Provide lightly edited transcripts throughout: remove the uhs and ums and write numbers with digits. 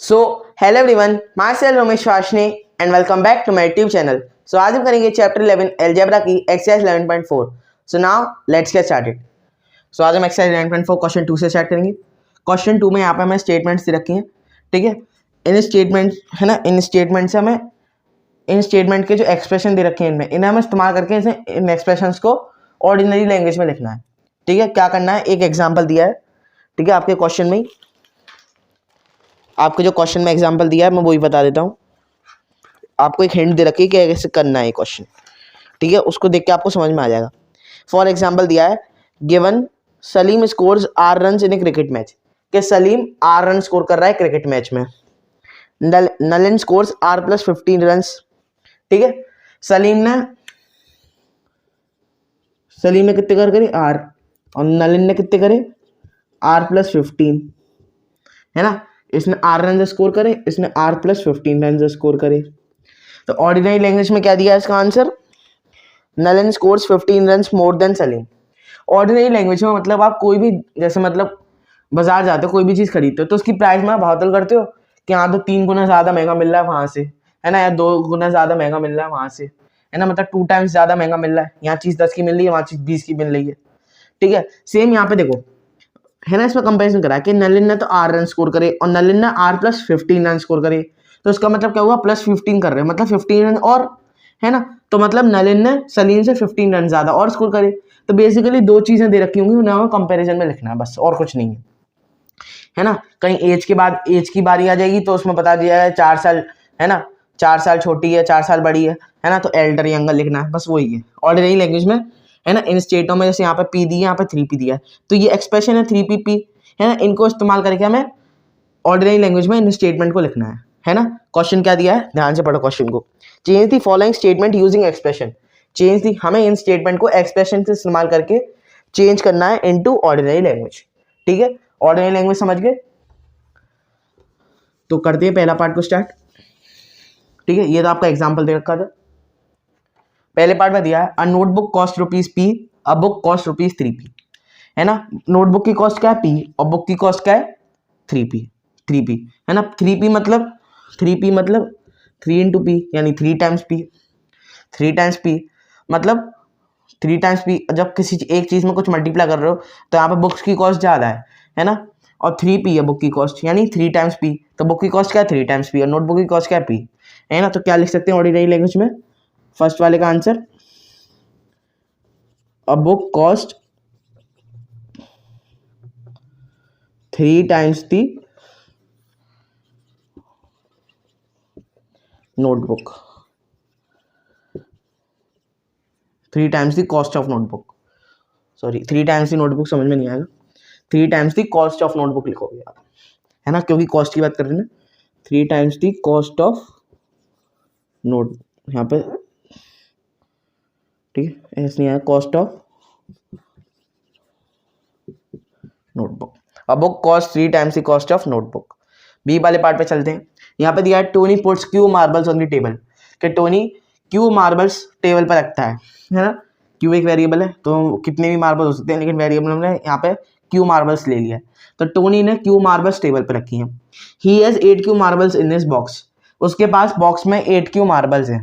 So hello everyone, my self Ramesh Washne and welcome back to my YouTube channel. So आज हम करेंगे chapter 11 algebra की exercise 11.4। So now let's get started. So आज हम exercise 11.4 question 2 से start करेंगे। Question 2 में यहाँ पे हमें स्टेटमेंट्स दे रखी हैं, ठीक है। इन स्टेटमेंट है ना, इन स्टेटमेंट से हमें इन स्टेटमेंट के जो एक्सप्रेशन दे रखे हैं इन्हें हमें इस्तेमाल करके इन एक्सप्रेशंस को ऑर्डिनरी लैंग्वेज में लिखना है, ठीक है। क्या करना है, एक एग्जाम्पल दिया है, ठीक है। आपके क्वेश्चन में आपको जो क्वेश्चन में एग्जांपल दिया है मैं वही बता देता हूँ। आपको एक हिंट दे रखी है कि कैसे करना है ये क्वेश्चन, ठीक है। उसको देख के आपको समझ में आ जाएगा। फॉर एग्जांपल दिया है, given Salim scores R run in a cricket match, कि सलीम आर रन स्कोर कर रहा है क्रिकेट मैच में। Nalin scores R plus 15 run, ठीक है। सलीम ने कितने करे आर, और नलिन ने कितने करे आर प्लस 15, है ना। इसने आर रन स्कोर करे, इसने आर प्लस 15 रन स्कोर करे। तो ऑर्डिनरी लैंग्वेज में क्या दिया है इसका answer, Nalin scores 15 run more than Salim. Ordinary language में मतलब आप कोई भी, जैसे मतलब बाजार जाते हो, कोई भी चीज़ खरीदते हो तो उसकी प्राइस में भावताल करते हो कि हाँ तो 3 गुना ज़्यादा महंगा मिल रहा है वहाँ से, है ना, या 2 गुना ज़्यादा महंगा मिल रहा है वहाँ से, है ना, मतलब 2 टाइम्स ज़्यादा महंगा मिल रहा है। यहाँ चीज़ 10 की मिल रही है, वहाँ चीज़ 20 की मिल रही है, ठीक है। सेम यहाँ पे देखो, है ना, इसमें कंपैरिजन करा कि नलिन ने तो आर रन स्कोर करे और नलिन ने आर प्लस 15 रन स्कोर करे, तो इसका मतलब क्या हुआ, प्लस 15 कर रहे हैं, मतलब 15 रन और, है ना। तो मतलब नलिन ने सलीम से 15 रन ज्यादा और स्कोर करे। तो बेसिकली दो चीजें दे रखी होंगी, उन्हें कंपैरिजन में लिखना है बस, और कुछ नहीं है ना। कहीं एज के बाद एज की बारी आ जाएगी तो उसमें बता दिया है 4 साल, है ना, 4 साल छोटी है, 4 साल बड़ी है ना, तो एल्डर यंगर लिखना है, बस वही है ऑर्डिनरी लैंग्वेज में, है ना। इन स्टेटों में जैसे यहाँ पे पी दी है, यहाँ पे 3p दिया है, तो ये एक्सप्रेशन है 3p, है ना। इनको इस्तेमाल करके हमें ऑर्डिनरी लैंग्वेज में इन स्टेटमेंट को लिखना है ना। क्वेश्चन क्या दिया है, ध्यान से पढ़ो क्वेश्चन को। Change the following statement using expression. Change the, हमें इन स्टेटमेंट को एक्सप्रेशन से इस्तेमाल करके चेंज करना है इनटू ऑर्डिनरी लैंग्वेज, ठीक है। ऑर्डिनरी लैंग्वेज समझ गए, तो करते हैं पहला पार्ट को स्टार्ट, ठीक है। ये तो आपका एग्जाम्पल दे रखा था। पहले पार्ट में दिया है, a notebook cost ₹P, a book cost ₹3p, है ना। नोटबुक की कॉस्ट क्या है P, और बुक की कॉस्ट क्या है 3p, है ना। 3p मतलब 3 इंटू पी, यानी 3 टाइम्स p, 3 टाइम्स p मतलब 3 टाइम्स p। जब किसी एक चीज में कुछ मल्टीप्लाई कर रहे हो तो यहाँ पे बुक्स की कॉस्ट ज्यादा है ना, और 3p है बुक की कॉस्ट, यानी 3 टाइम्स p। तो बुक की कॉस्ट क्या है 3 टाइम्स p, और नोटबुक की कॉस्ट क्या है p, है ना। तो क्या लिख सकते हैं ऑर्डिनरी लैंग्वेज में, फर्स्ट वाले का answer, a book cost 3 times the notebook, 3 times the cost of notebook, sorry 3 times the notebook समझ में नहीं आएगा, 3 times the cost of notebook लिखोगे आप, है ना, क्योंकि कॉस्ट की बात कर रहे हैं ना। 3 times the cost of note, यहाँ पे ठीक है, ऐसे नहीं आया, कॉस्ट ऑफ नोटबुक। अब book cost 3 times the cost of notebook. B वाले पार्ट पे चलते हैं। यहाँ पे दिया है, Tony puts Q marbles on the table, कि टोनी क्यू मार्बल्स टेबल पर रखता है ना। क्यू एक वेरिएबल है, तो कितने भी मार्बल हो सकते हैं, लेकिन वेरिएबल हमने यहाँ पे क्यू मार्बल्स ले लिया है। तो टोनी ने क्यू मार्बल्स टेबल पर रखी हैं। ही has 8 Q marbles in this box, उसके पास बॉक्स में 8 क्यू मार्बल्स है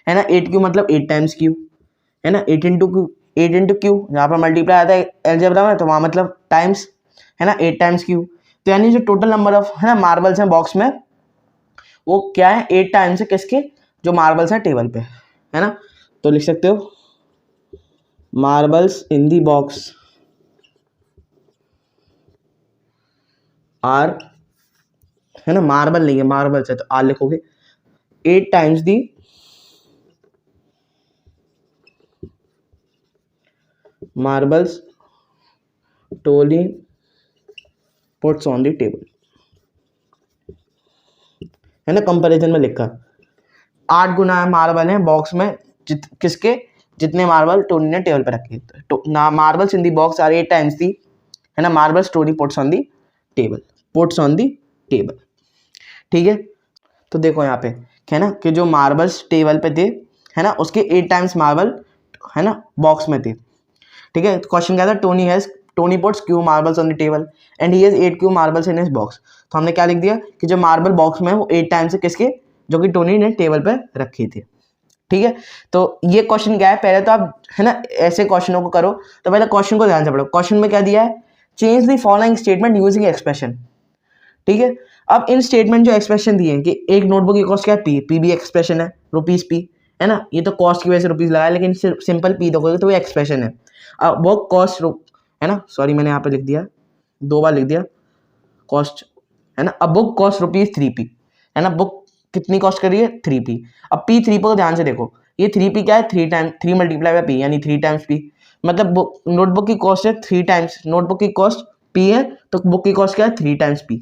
ना। 8 क्यू मतलब 8 टाइम्स क्यू, है ना। 8 इंटू क्यू, यहाँ पर मल्टीप्लाई आता है एलजेब्रा में, तो वहाँ मतलब टाइम्स, है ना, 8 टाइम्स क्यू। तो यानी जो टोटल नंबर ऑफ, है ना, मार्बल्स हैं बॉक्स में, वो क्या है 8 टाइम्स है किसके, जो मार्बल्स हैं टेबल पे, है ना। तो लिख सकते हो marbles in the box R, है ना, मार्बल नहीं है मार्बल्स है, तो आर लिखोगे, 8 times the marbles Tony puts on the table, है ना। कंपैरिजन में लिखा 8 गुना मार्बल है बॉक्स में, किसके, जितने मार्बल टोनी ने टेबल पर रखे। तो ना marbles in the box are 8 times the, है ना, marbles Tony puts on the table, puts on the table, ठीक है। तो देखो यहाँ पे, है ना, कि जो मार्बल्स टेबल पे थे, है ना, उसके 8 टाइम्स मार्बल, है ना, बॉक्स में थे, ठीक है। क्वेश्चन क्या था, Tony has Tony puts Q marbles on the table and he has 8 Q marbles in his box. तो हमने क्या लिख दिया कि जो मार्बल बॉक्स में वो 8 टाइम्स है किसके, जो कि टोनी ने टेबल पे रखी थी। ठीक है, तो ये क्वेश्चन क्या है, पहले तो आप है ना ऐसे क्वेश्चनों को करो, तो पहले क्वेश्चन को ध्यान से पढ़ो। क्वेश्चन में क्या दिया है, change the following statement using expression. ठीक है, अब इन स्टेटमेंट जो एक्सप्रेशन दिए हैं कि एक नोटबुक की कॉस्ट क्या है, पी भी एक्सप्रेशन है, रुपीज पी है ना, ये तो कॉस्ट की वजह से रुपीज लगाया, लेकिन सिंपल पी दोगे तो वो एक्सप्रेशन है। अब वो कॉस्ट है ना, सॉरी मैंने यहाँ पे लिख दिया, 2 बार लिख दिया कॉस्ट है ना। अब बुक कॉस्ट रुपीज 3p है ना, बुक कितनी कॉस्ट कर रही है 3p। अब p 3p को ध्यान से देखो, ये 3p क्या है, 3 टाइम्स 3 मल्टीप्लाई बाय p यानी 3 टाइम्स p, मतलब नोटबुक की कॉस्ट है 3 टाइम्स, नोटबुक की कॉस्ट p है तो बुक की कॉस्ट क्या है 3 टाइम्स p।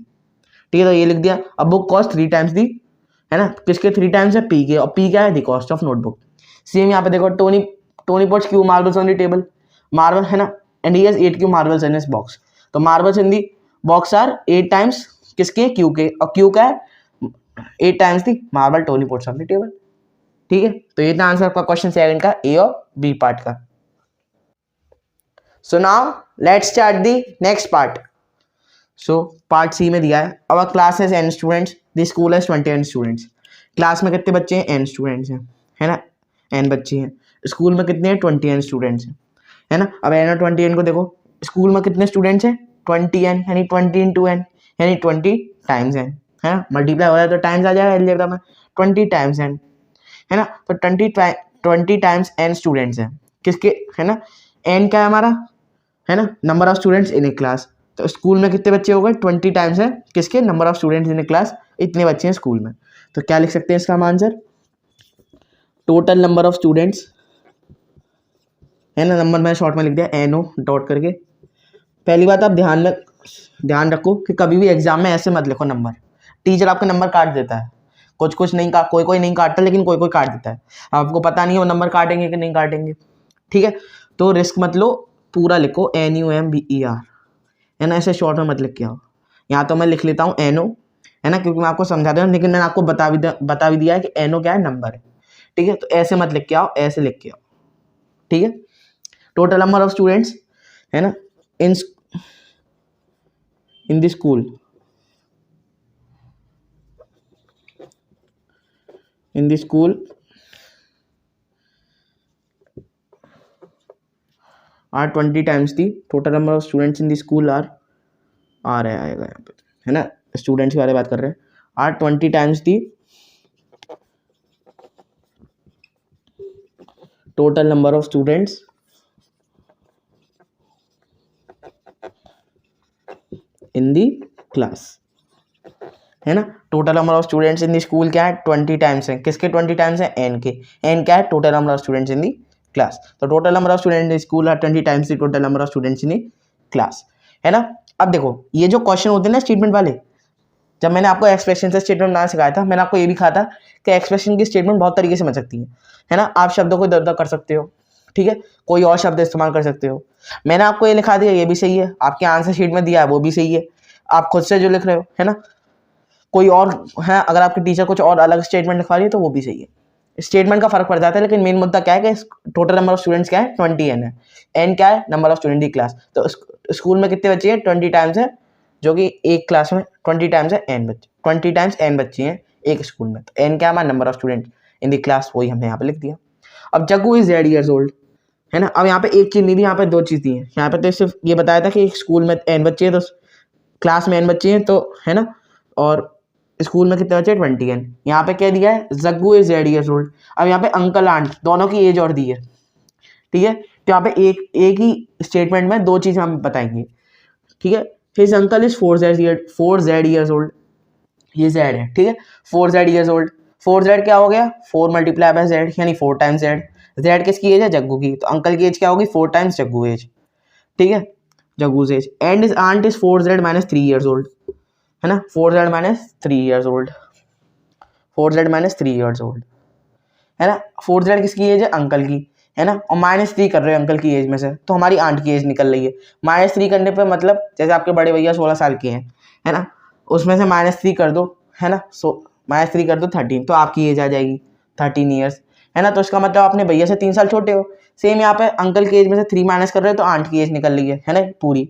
ठीक है, तो ये लिख दिया। अब बुक कॉस्ट 3 टाइम्स दी है ना, किसके 3 टाइम्स है, p के, और p क्या है, the cost of notebook. Same यहाँ पे देखो, Tony puts Q marbles on the table, marble है ना, and he has 8 Q marbles in his box. तो marbles in the box are 8 times किसके, क्यू के, और क्यू का है 8 times the marble Tony puts on the table. ठीक है, तो ये था आंसर आपका क्वेश्चन 7 का, ए और बी पार्ट का। So now let's start the next part. So part C में दिया है, our class has n students, the school has 20 students. Class में कितने बच्चे हैं, n स्टूडेंट्स हैं है ना, n बच्चे हैं। स्कूल में कितने हैं, 20 स्टूडेंट्स हैं है ना। अब n और 20 को देखो, स्कूल में कितने स्टूडेंट्स हैं 20n, यानी 20 इंटू n यानी 20 टाइम्स n है ना, मल्टीप्लाई हो रहा है तो टाइम्स आ जाएगा अलजेब्रा में, 20 टाइम्स n है ना। तो 20 टाइम्स n स्टूडेंट्स हैं किसके है ना, n क्या है हमारा है ना, number of students in A class. तो स्कूल में कितने बच्चे हो गए, 20 टाइम्स है किसके, number of students in A class, इतने बच्चे हैं स्कूल में। तो क्या लिख सकते हैं इसका answer, total number of students है ना, नंबर मैंने शॉर्ट में लिख दिया NO डॉट करके। पहली बात आप ध्यान रखो कि कभी भी एग्जाम में ऐसे मत लिखो नंबर, टीचर आपका नंबर काट देता है, कुछ नहीं काट, कोई नहीं काटता, लेकिन कोई काट देता है, आपको पता नहीं है वो नंबर काटेंगे कि नहीं काटेंगे। ठीक है, तो रिस्क मत लो, पूरा लिखो NUMBER है ना, ऐसे शॉर्ट में मत लिख के आओ। यहाँ तो मैं लिख लेता हूँ NO है ना, क्योंकि मैं आपको समझा रहा हूँ, लेकिन मैंने आपको बता भी दिया है कि NO क्या है, नंबर है। ठीक है, तो ऐसे मत लिख के आओ, ऐसे लिख के आओ। ठीक है, टोटल नंबर ऑफ स्टूडेंट्स है ना in the school, are 20 times the total number of students in the school R आएगा यहाँ पे है ना, स्टूडेंट्स के बारे में बात कर रहे हैं, R 20 times the total number of students in the class है ना। Total number of students in the school क्या है, 20 टाइम्स है किसके, 20 टाइम्स है n के, n क्या है, total number of students in the class. तो total number of students in school are 20 times the total number of students in the class है ना। अब देखो ये जो क्वेश्चन होते हैं ना स्टेटमेंट वाले, जब मैंने आपको एक्सप्रेशन से स्टेटमेंट बनाना सिखाया था, मैंने आपको ये भी कहा था कि एक्सप्रेशन की स्टेटमेंट बहुत तरीके से बन सकती है ना। आप शब्दों को इधर उधर कर सकते हो, ठीक है, कोई और शब्द इस्तेमाल कर सकते हो। मैंने आपको ये लिखा दिया, ये भी सही है, आपके आंसर शीट में दिया है वो भी सही है, आप खुद से जो लिख रहे हो है ना, कोई और है, अगर आपके टीचर कुछ और अलग स्टेटमेंट लिखवा रही है तो वो भी सही है। स्टेटमेंट का फर्क पड़ जाता है, लेकिन मेन मुद्दा क्या है कि टोटल नंबर ऑफ स्टूडेंट्स क्या है, 20n है, n क्या है, number of student the class. तो स्कूल में कितने बच्चे हैं, 20 टाइम्स है, जो कि एक क्लास में 20 टाइम्स है n बच्चे, 20 टाइम्स n बच्चे हैं एक स्कूल में। तो n क्या है हमारा number of student in the class, वही हमने यहाँ पे लिख दिया। अब Jaggu is Z years old है ना। अब यहाँ पे एक चीज नहीं दी, यहाँ पे 2 चीज दी है। यहाँ पे तो सिर्फ ये बताया था कि स्कूल में n बच्चे हैं, तो क्लास में n बच्चे हैं, तो है ना, और स्कूल में कितने बच्चे, 20n। यहाँ पे क्या दिया है, Jaggu is Z years old। अब यहाँ पे अंकल आंट दोनों की एज और दी है, ठीक है, तो यहाँ पे एक ही स्टेटमेंट में 2 चीज हम बताएंगे, ठीक है। His uncle is 4Z years old, ये Z है, ठीक है, 4Z years old। 4Z क्या हो गया, 4 मल्टीप्लाई बाय Z यानी 4 टाइम्स Z। Z किसकी एज है, जग्गू की, तो अंकल की एज क्या होगी, 4 टाइम्स जग्गू एज, ठीक है, Jaggu's age. And is aunt is 4Z minus 3 years old है ना, 4Z minus 3 years old, 4Z minus 3 years old है ना। 4Z किसकी एज है, अंकल की है ना, और -3 कर रहे हो अंकल की एज में से, तो हमारी आंट की एज निकल रही है। -3 करने पे मतलब जैसे आपके बड़े भैया 16 साल के हैं है ना, उसमें से -3 कर दो है ना, -3 कर दो 13, तो आपकी एज आ जाएगी 13 ईयर्स है ना, तो इसका मतलब अपने भैया से 3 साल छोटे हो। सेम यहाँ पे अंकल की एज में से 3 माइनस कर रहे हो तो आंट की एज निकल रही है ना पूरी।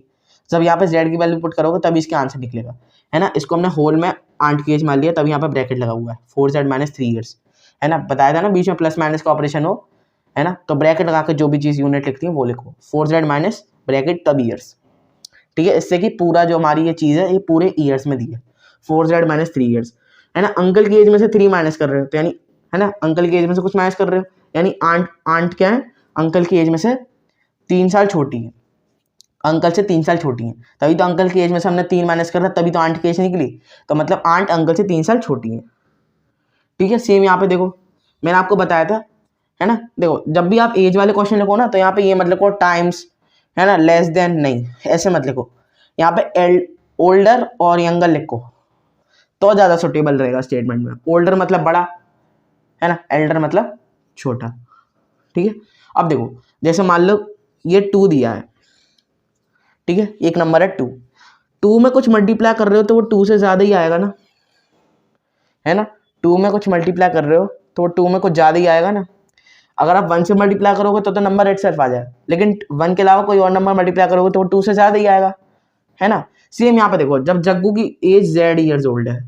जब यहाँ पे जेड की वैल्यू पुट करोगे तभी इसका आंसर निकलेगा, है ना। इसको हमने होल में आंट की एज मान लिया, तभी यहाँ पे ब्रैकेट लगा हुआ है 4z माइनस 3 ईयर्स, है ना। बताया था ना बीच में प्लस माइनस का ऑपरेशन हो, है ना, तो ब्रैकेट लगा के जो भी चीज़ यूनिट लिखती है वो लिखो, 4z माइनस ब्रैकेट तब ईयर्स, ठीक है। इससे कि पूरा जो हमारी ये चीज़ है ये पूरे ईयर्स में दी है, 4z माइनस 3 ईयर्स, है ना। अंकल की एज में से 3 माइनस कर रहे हो तो यानी, है ना, अंकल की एज में से कुछ माइनस कर रहे हो, यानी आंट क्या है, अंकल की एज में से 3 साल छोटी है, अंकल से 3 साल छोटी है, तभी तो अंकल की एज में से हमने 3 माइनस कर रहा, तभी तो आंट की एज निकली, तो मतलब आंट अंकल से 3 साल छोटी है, ठीक है। सेम यहाँ पे देखो मैंने आपको बताया था, है ना। देखो जब भी आप एज वाले क्वेश्चन लिखो ना तो यहाँ पे ये मत लिखो टाइम्स, है ना, लेस देन, नहीं ऐसे मत लिखो, यहाँ पे ओल्डर और यंगर लिखो तो ज़्यादा सुटेबल रहेगा स्टेटमेंट में। ओल्डर मतलब बड़ा, है ना, एल्डर मतलब छोटा, ठीक है। अब देखो जैसे मान लो ये 2 दिया है, ठीक है, एक नंबर है 2, 2 में कुछ मल्टीप्लाई कर रहे हो तो वो 2 से ज़्यादा ही आएगा ना, है ना। 2 में कुछ मल्टीप्लाई कर रहे हो तो वो 2 में कुछ ज़्यादा ही आएगा ना। अगर आप 1 से मल्टीप्लाई करोगे तो नंबर इट सेल्फ आ जाए, लेकिन 1 के अलावा कोई और नंबर मल्टीप्लाई करोगे तो वो 2 से ज़्यादा ही आएगा, है ना। सेम यहाँ पे देखो जब जग्गू की एज z ईयर्स ओल्ड है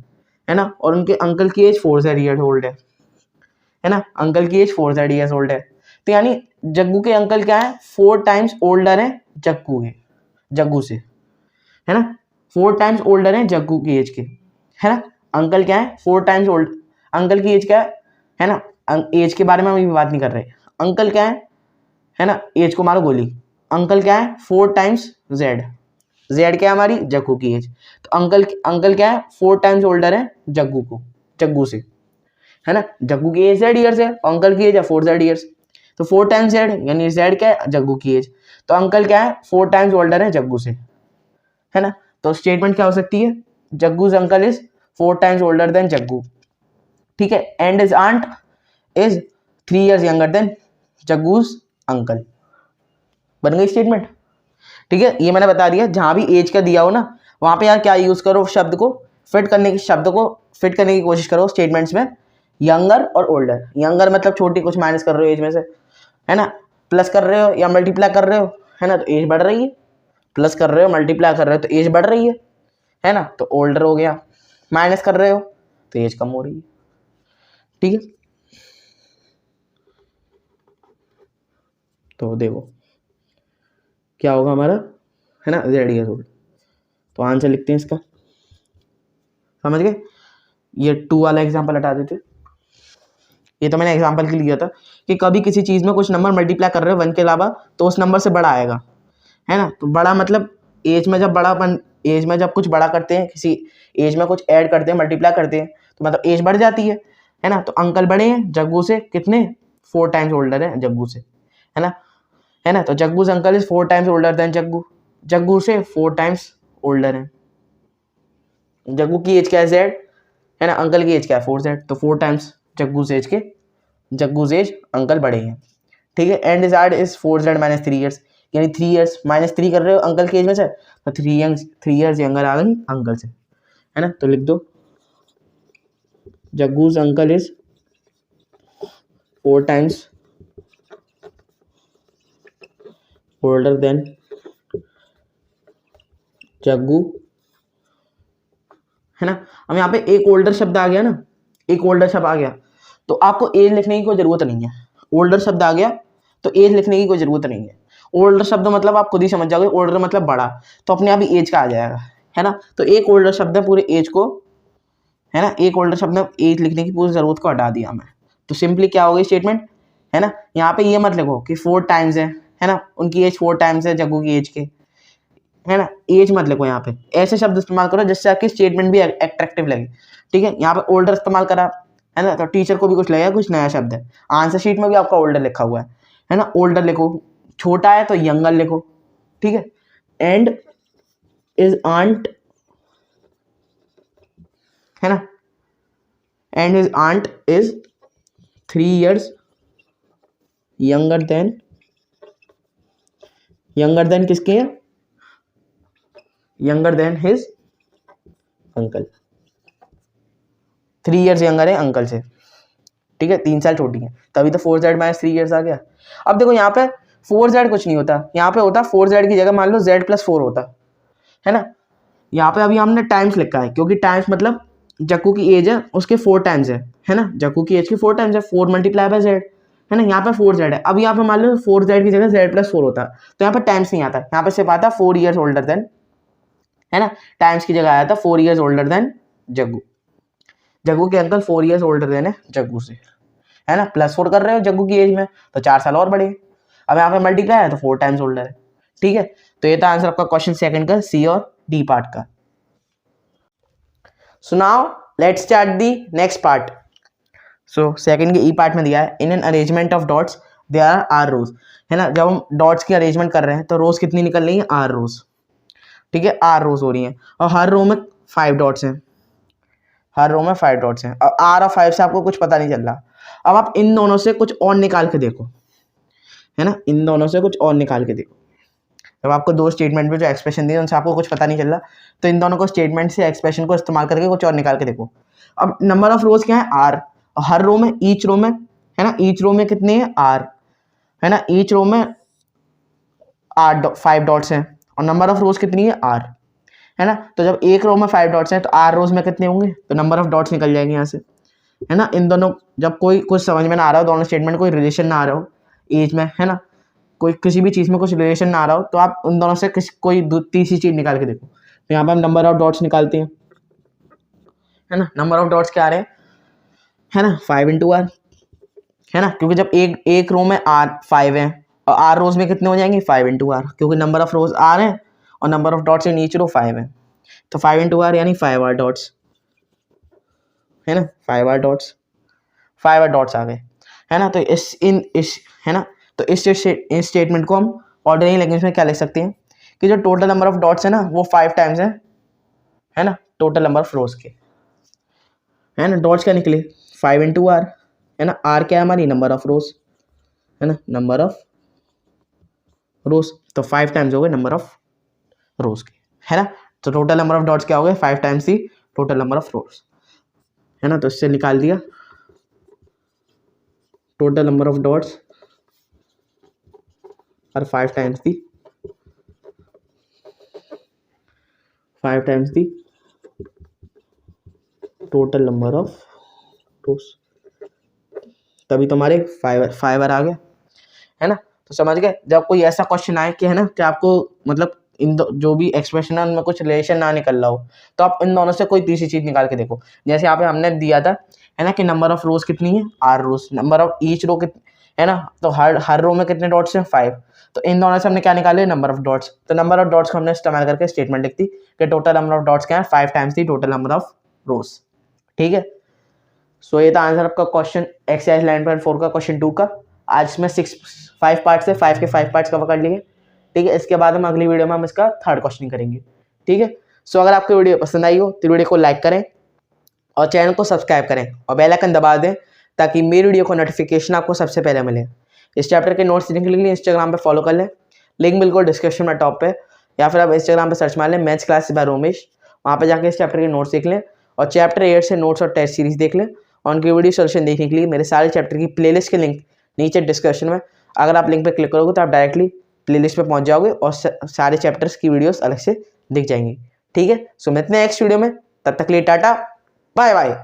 ना, और उनके अंकल की एज 4z ईयर्स ओल्ड है ना, अंकल की एज 4z ईयर्स ओल्ड है, तो यानी जग्गू के अंकल क्या है, 4 टाइम्स ओल्डर है जग्गू से, है ना, 4 टाइम्स ओल्डर है जग्गू की एज के, है ना। अंकल क्या है, 4 टाइम्स ओल्ड, अंकल की एज क्या है ना, एज के बारे में हम अभी बात नहीं कर रहे, अंकल क्या है ना, एज को मारो गोली, अंकल क्या है 4 टाइम्स जेड, जेड क्या है हमारी जग्गू की एज, तो अंकल क्या है 4 टाइम्स ओल्डर है जग्गू से, है ना। जग्गू की एज z ईयर्स है, अंकल की एज है 4z ईयर्स, तो 4 टाइम्स z यानी z क्या है जग्गू की एज, तो अंकल क्या है 4 टाइम्स ओल्डर है जग्गू से, है ना। तो स्टेटमेंट क्या हो सकती है, Jaggu's uncle is 4 times older than Jaggu, ठीक है, and is aunt is 3 years younger than Jaggu's uncle, बन गई स्टेटमेंट, ठीक है। ये मैंने बता दिया, जहां भी एज का दिया हो ना वहां पे यार क्या यूज करो, शब्द को फिट करने की कोशिश करो स्टेटमेंट्स में, यंगर और ओल्डर। यंगर मतलब छोटी, कुछ माइनस कर रहे हो एज में से, है ना, प्लस कर रहे हो या मल्टीप्लाई कर रहे हो, है ना, तो एज बढ़ रही है, प्लस कर रहे हो मल्टीप्लाई कर रहे हो तो एज बढ़ रही है ना, तो ओल्डर हो गया, माइनस कर रहे हो तो एज कम हो रही है, ठीक है। तो देखो क्या होगा हमारा, है ना, जेड ईयर्स ओल्ड, तो आंसर लिखते हैं इसका, समझ गए। ये 2 वाला एग्जांपल हटा देते, ये तो मैंने एग्जांपल के लिए दिया था कि कभी किसी चीज़ में कुछ नंबर मल्टीप्लाई कर रहे हो 1 के अलावा तो उस नंबर से बड़ा आएगा, है ना। तो बड़ा मतलब एज में जब कुछ बड़ा करते हैं, किसी एज में कुछ ऐड करते हैं, मल्टीप्लाई करते हैं, तो मतलब एज बढ़ जाती है ना। तो अंकल बड़े हैं जग्गू से, कितने, 4 टाइम्स ओल्डर है जग्गू से, है ना। तो Jaggu's uncle is 4 times older than Jaggu से 4 टाइम्स ओल्डर है। जग्गू की एज क्या है जेड, है ना, अंकल की एज क्या है 4z, तो 4 टाइम्स जग्गूज एज अंकल बड़े हैं, ठीक है। एंड इज आर्ड इज 4z माइनस 3 ईयर्स, यानी 3 ईयर्स माइनस 3 कर रहे हो अंकल की एज में से, तो 3 ईयर्स यंगर आ गई अंकल से, है ना। तो लिख दो Jaggu's uncle is 4 times older than Jaggu, है ना। अब यहाँ पे एक ओल्डर शब्द आ गया ना, एक ओल्डर शब्द आ गया तो आपको एज लिखने की कोई जरूरत नहीं है, ओल्डर शब्द आ गया तो एज लिखने की कोई जरूरत नहीं है। ओल्डर शब्द मतलब आप खुद ही समझ जाओगे, ओल्डर मतलब बड़ा, तो अपने आप ही एज का आ जाएगा, है ना। तो एक ओल्डर शब्द है पूरे एज को, है ना, एक ओल्डर शब्द में एज लिखने की पूरी जरूरत को हटा दिया मैं, तो सिंपली क्या हो गई स्टेटमेंट, है ना। यहाँ पे ये मत लिखो कि 4 टाइम्स है ना, उनकी एज 4 टाइम्स है जग्गू की एज के, है ना, एज मत लिखो, यहाँ पे ऐसे शब्द इस्तेमाल करो जिससे आपकी स्टेटमेंट भी अट्रैक्टिव लगे, ठीक है। यहाँ पे ओल्डर इस्तेमाल करा, है ना, तो टीचर को भी कुछ लगेगा कुछ नया शब्द है, आंसर शीट में भी आपका ओल्डर लिखा हुआ है ना, ओल्डर लिखो, छोटा है तो यंगर लिखो, ठीक है। एंड इज आंट, है ना, and his aunt is 3 years younger than किसके है, younger than his uncle, 3 years younger है अंकल से, ठीक है, 3 साल छोटी है, तभी तो 4z माइनस 3 ईयर्स आ गया। अब देखो यहाँ पे 4z कुछ नहीं होता, यहाँ पे होता 4z की जगह मान लो z प्लस 4 होता है ना। यहाँ पे अभी हमने टाइम्स लिखा है, क्योंकि टाइम्स मतलब जक्कू की एज है उसके 4 टाइम्स है ना, जक्कू की एज की 4 टाइम्स है, 4 मल्टीप्लाई बाय जेड है ना। यहाँ पे 4z है, अब यहाँ पे मान लो 4z की जगह z प्लस 4 होता, तो यहाँ पे टाइम्स नहीं आता, यहाँ पे सिर्फ आता 4 ईयर्स ओल्डर देन, है ना। टाइम्स की जगह आया था 4 years older than Jaggu, Jaggu के अंकल 4 ईयर्स ओल्डर देन है जग्गू से, है ना। प्लस 4 कर रहे हो जग्गू की एज में, तो 4 साल और बढ़े। अब यहाँ पे मल्टीप्लाई है तो 4 टाइम्स ओल्डर है, ठीक है। तो ये था आंसर आपका क्वेश्चन सेकंड का, सी और डी पार्ट का। So now let's start the next part. So second के ई पार्ट में दिया है, in an arrangement of dots there are rows, है ना। जब हम डॉट्स की अरेंजमेंट कर रहे हैं तो रोज कितनी निकल रही है, आर रोज, ठीक है, आर रोज हो रही है, और हर रो में 5 डॉट्स हैं, हर रो में 5 डॉट्स हैं, और आर और 5 से आपको कुछ पता नहीं चल रहा। अब आप इन दोनों से कुछ और निकाल के देखो, है ना, इन दोनों से कुछ और निकाल के देखो। जब आपको दो स्टेटमेंट में जो एक्सप्रेशन दिए उनसे आपको कुछ पता नहीं चल रहा, तो इन दोनों को स्टेटमेंट से एक्सप्रेशन को इस्तेमाल करके कुछ और निकाल के देखो। अब नंबर ऑफ रोज क्या है, आर, हर रो में, ईच रो में, है ना, ईच रो में कितनी है, आर, है ना, ईच रो में 5 डॉट्स हैं, और नंबर ऑफ रोज कितनी है, आर, है ना। तो जब एक रो में 5 डॉट्स हैं तो आर रोज में कितने होंगे, तो नंबर ऑफ डॉट्स निकल जाएंगे यहाँ से, है ना। इन दोनों जब कोई कुछ समझ में ना आ रहा हो, दोनों स्टेटमेंट कोई रिलेशन ना आ रहा हो एज में, है ना, कोई किसी भी चीज़ में कुछ रिलेशन ना आ रहा हो, तो आप उन दोनों से कोई तीसरी चीज़ निकाल के देखो। तो यहाँ पे हम नंबर ऑफ डॉट्स निकालते हैं, है ना। नंबर ऑफ डॉट्स क्या आ रहे हैं, है ना, 5 इंटू आर, है ना, क्योंकि जब एक रो में आर 5 है और आर रोज में कितने हो जाएंगे, 5 इंटू आर, क्योंकि नंबर ऑफ रोज आर है और number of dots in each row 5 है, तो 5 इंटू आर यानी 5 आर डॉट्स, है ना, 5 आर डॉट्स, 5 आर डॉट्स आ गए, है ना। तो इस है ना, तो इस स्टेटमेंट को हम ऑर्डिनरी लैंग्वेज में क्या लिख सकते हैं कि जो टोटल नंबर ऑफ डॉट्स है ना वो 5 टाइम्स है ना, टोटल नंबर ऑफ रोज के, है ना। डॉट्स क्या निकले, 5 इंटू आर, है ना, आर क्या है हमारी, नंबर ऑफ रोज, है ना, नंबर ऑफ रोज, तो 5 टाइम्स हो गए नंबर ऑफ रोज के, है ना। तो टोटल नंबर ऑफ डॉट्स क्या हो गए, 5 times he total number of रोज, है ना। तो इससे निकाल दिया टोटल नंबर ऑफ डॉट्स और 5 times the total number of रोज, तभी तुम्हारे 5 आ गया, है ना। तो समझ गए, जब कोई ऐसा क्वेश्चन आए कि, है ना, कि आपको मतलब इन जो भी एक्सप्रेशन है उनमें कुछ रिलेशन ना निकल रहा हो, तो आप इन दोनों से कोई तीसरी चीज निकाल के देखो। जैसे यहाँ पे हमने दिया था, है ना, कि नंबर ऑफ रोज कितनी है, R rows, number of each row कितनी, है ना, तो हर रो में कितने डॉट्स हैं, 5, तो इन दोनों से हमने क्या निकाले, नंबर ऑफ डॉट्स, तो नंबर ऑफ डॉट्स को हमने इस्तेमाल करके स्टेटमेंट लिखती कि टोटल नंबर ऑफ डॉट्स क्या है, 5 times the total number of रोज, ठीक है। सो ये था आंसर आपका क्वेश्चन एक्सरसाइज 9.4 का, क्वेश्चन 2 का। आज इसमें 5 पार्ट्स है, 5 के 5 पार्ट्स कवर कर लिए, ठीक है। इसके बाद हम अगली वीडियो में हम इसका थर्ड क्वेश्चन करेंगे, ठीक है। सो अगर आपको वीडियो पसंद आई हो तो वीडियो को लाइक करें और चैनल को सब्सक्राइब करें और बेल आइकन दबा दें, ताकि मेरी वीडियो को नोटिफिकेशन आपको सबसे पहले मिले। इस चैप्टर के नोट्स देखने के लिए इंस्टाग्राम पे फॉलो कर लें, लिंक बिल्कुल डिस्क्रिप्शन में टॉप पे, या फिर आप इंस्टाग्राम पे सर्च मार लें मैथ्स क्लास बाय रोमेश, वहाँ पे जाके इस चैप्टर के नोट्स देख लें और चैप्टर 8 से नोट्स और टेस्ट सीरीज देख लें। और उनकी वीडियो सोल्यूशन देखने के लिए मेरे सारे चैप्टर की प्लेलिस्ट के लिंक नीचे डिस्क्रिप्शन में, अगर आप लिंक पे क्लिक करोगे तो आप डायरेक्टली प्लेलिस्ट पे पहुंच जाओगे और सारे चैप्टर्स की वीडियोस अलग से दिख जाएंगी, ठीक है। सो मिलते हैं नेक्स्ट वीडियो में, तब तक के लिए टाटा बाय बाय।